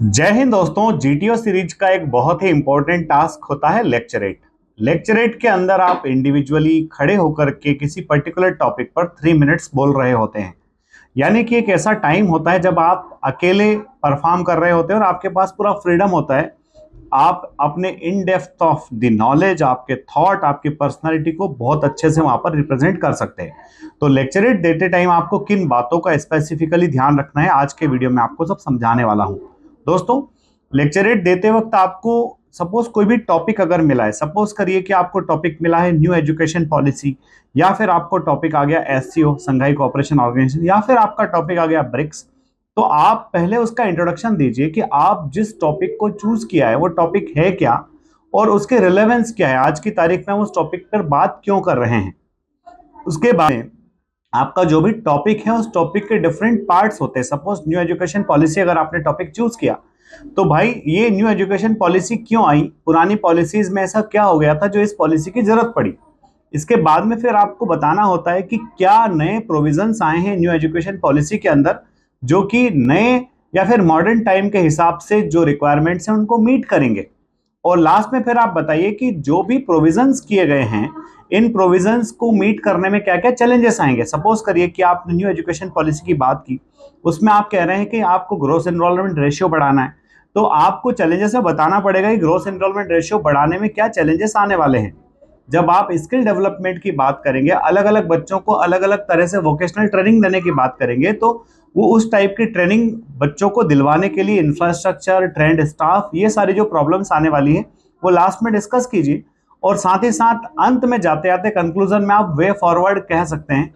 जय हिंद दोस्तों। GTO series का एक बहुत ही इंपॉर्टेंट टास्क होता है लेक्चरेट। लेक्चरेट के अंदर आप इंडिविजुअली खड़े होकर के किसी पर्टिकुलर टॉपिक पर 3 मिनट्स बोल रहे होते हैं। यानी कि एक ऐसा टाइम होता है जब आप अकेले परफॉर्म कर रहे होते हैं और आपके पास पूरा फ्रीडम होता है। आप अपने in depth of the knowledge, आपके थॉट, आपकी पर्सनालिटी को बहुत अच्छे से वहां पर रिप्रेजेंट कर सकते हैं। तो लेक्चरेट देते टाइम आपको किन बातों का स्पेसिफिकली ध्यान रखना है, आज के वीडियो में आपको सब समझाने वाला हूं। दोस्तों, लेक्चरेट देते वक्त आपको सपोज कोई भी टॉपिक अगर मिला है, सपोज करिए कि आपको टॉपिक मिला है न्यू एजुकेशन पॉलिसी, या फिर आपको टॉपिक आ गया एससीओ, संघाई कोऑपरेशन ऑर्गेनाइजेशन, या फिर आपका टॉपिक आ गया ब्रिक्स। तो आप पहले उसका इंट्रोडक्शन दीजिए कि आप जिस टॉपिक को चूज किया है वो टॉपिक है क्या और उसके रिलेवेंस क्या है, आज की तारीख में हम उस टॉपिक पर बात क्यों कर रहे हैं। उसके बाद में आपका जो भी टॉपिक है उस टॉपिक के डिफरेंट पार्ट्स होते हैं। सपोज न्यू एजुकेशन पॉलिसी अगर आपने टॉपिक चूज किया, तो भाई ये न्यू एजुकेशन पॉलिसी क्यों आई, पुरानी पॉलिसीज में ऐसा क्या हो गया था जो इस पॉलिसी की जरूरत पड़ी। इसके बाद में फिर आपको बताना होता है कि क्या नए प्रोविजंस आए हैं न्यू एजुकेशन पॉलिसी के अंदर जो कि नए या फिर मॉडर्न टाइम के हिसाब से जो रिक्वायरमेंट्स हैं उनको मीट करेंगे। और लास्ट में फिर आप बताइए कि जो भी प्रोविजंस किए गए हैं, इन प्रोविजंस को मीट करने में क्या क्या चैलेंजेस आएंगे। सपोज करिए कि आपने न्यू एजुकेशन पॉलिसी की बात की, उसमें आप कह रहे हैं कि आपको ग्रोस एनरोलमेंट रेशियो बढ़ाना है, तो आपको चैलेंजेस में बताना पड़ेगा कि ग्रोस एनरोलमेंट रेशियो बढ़ाने में क्या चैलेंजेस आने वाले हैं। जब आप स्किल डेवलपमेंट की बात करेंगे, अलग अलग बच्चों को अलग अलग तरह से वोकेशनल ट्रेनिंग देने की बात करेंगे, तो वो उस टाइप की ट्रेनिंग बच्चों को दिलवाने के लिए इंफ्रास्ट्रक्चर, ट्रेंड स्टाफ, ये सारी जो प्रॉब्लम्स आने वाली है वो लास्ट में डिस्कस कीजिए। और साथ ही साथ अंत में जाते जाते कंक्लूजन में आप वे फॉरवर्ड कह सकते हैं।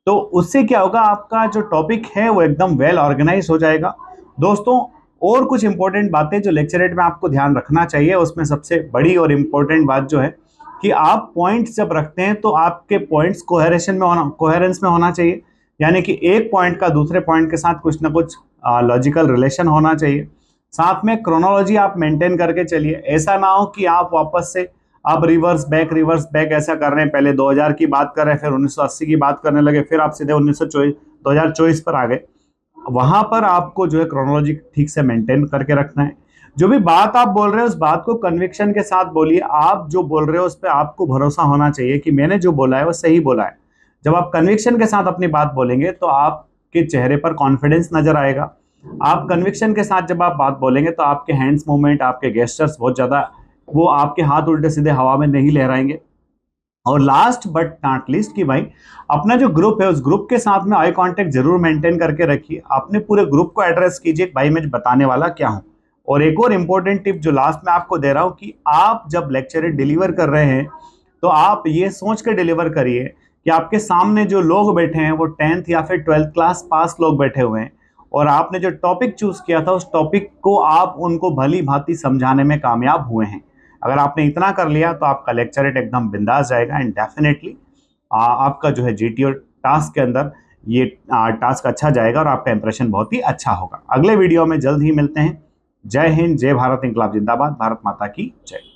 तो उससे क्या होगा, आपका जो टॉपिक है वो एकदम वेल ऑर्गेनाइज हो जाएगा। दोस्तों, और कुछ इंपॉर्टेंट बातें जो लेक्चरेट में आपको ध्यान रखना चाहिए, उसमें सबसे बड़ी और इंपॉर्टेंट बात जो है कि आप पॉइंट्स जब रखते हैं तो आपके पॉइंट्स कोहेरेंस में होना चाहिए। यानी कि एक पॉइंट का दूसरे पॉइंट के साथ कुछ ना कुछ लॉजिकल रिलेशन होना चाहिए। साथ में क्रोनोलॉजी आप मेंटेन करके चलिए। ऐसा ना हो कि आप वापस से आप रिवर्स बैक ऐसा कर रहे हैं, पहले 2000 की बात कर रहे हैं, फिर 1980 की बात करने लगे, फिर आप सीधे 2024 पर आ गए। वहां पर आपको जो है क्रोनोलॉजी ठीक से मेंटेन करके रखना है। जो भी बात आप बोल रहे हो उस बात को कन्विक्शन के साथ बोलिए। आप जो बोल रहे हो उस पर आपको भरोसा होना चाहिए कि मैंने जो बोला है वो सही बोला है। जब आप कन्विक्शन के साथ अपनी बात बोलेंगे तो आपके चेहरे पर कॉन्फिडेंस नजर आएगा। आप कन्विक्शन के साथ जब आप बात बोलेंगे तो आपके हैंड्स मूवमेंट, आपके गेस्चर्स बहुत ज्यादा, वो आपके हाथ उल्टे सीधे हवा में नहीं लहराएंगे। और लास्ट बट नॉट लीस्ट कि भाई अपना जो ग्रुप है उस ग्रुप के साथ में आई कांटेक्ट जरूर मेंटेन करके रखिए। अपने पूरे ग्रुप को एड्रेस कीजिए, भाई मैं बताने वाला क्या हूं। और एक और इंपॉर्टेंट टिप जो लास्ट में आपको दे रहा हूं कि आप जब लेक्चर डिलीवर कर रहे हैं तो आप ये सोच कर डिलीवर करिए कि आपके सामने जो लोग बैठे हैं वो 10th या फिर 12th क्लास पास लोग बैठे हुए हैं, और आपने जो टॉपिक चूज किया था उस टॉपिक को आप उनको भली भांति समझाने में कामयाब हुए हैं। अगर आपने इतना कर लिया तो आपका लेक्चरेट एकदम बिंदास जाएगा एंड डेफिनेटली आपका जो है जीटीओ टास्क के अंदर ये टास्क अच्छा जाएगा और आपका इंप्रेशन बहुत ही अच्छा होगा। अगले वीडियो में जल्द ही मिलते हैं। जय हिंद, जय भारत, इंकलाब जिंदाबाद, भारत माता की जय।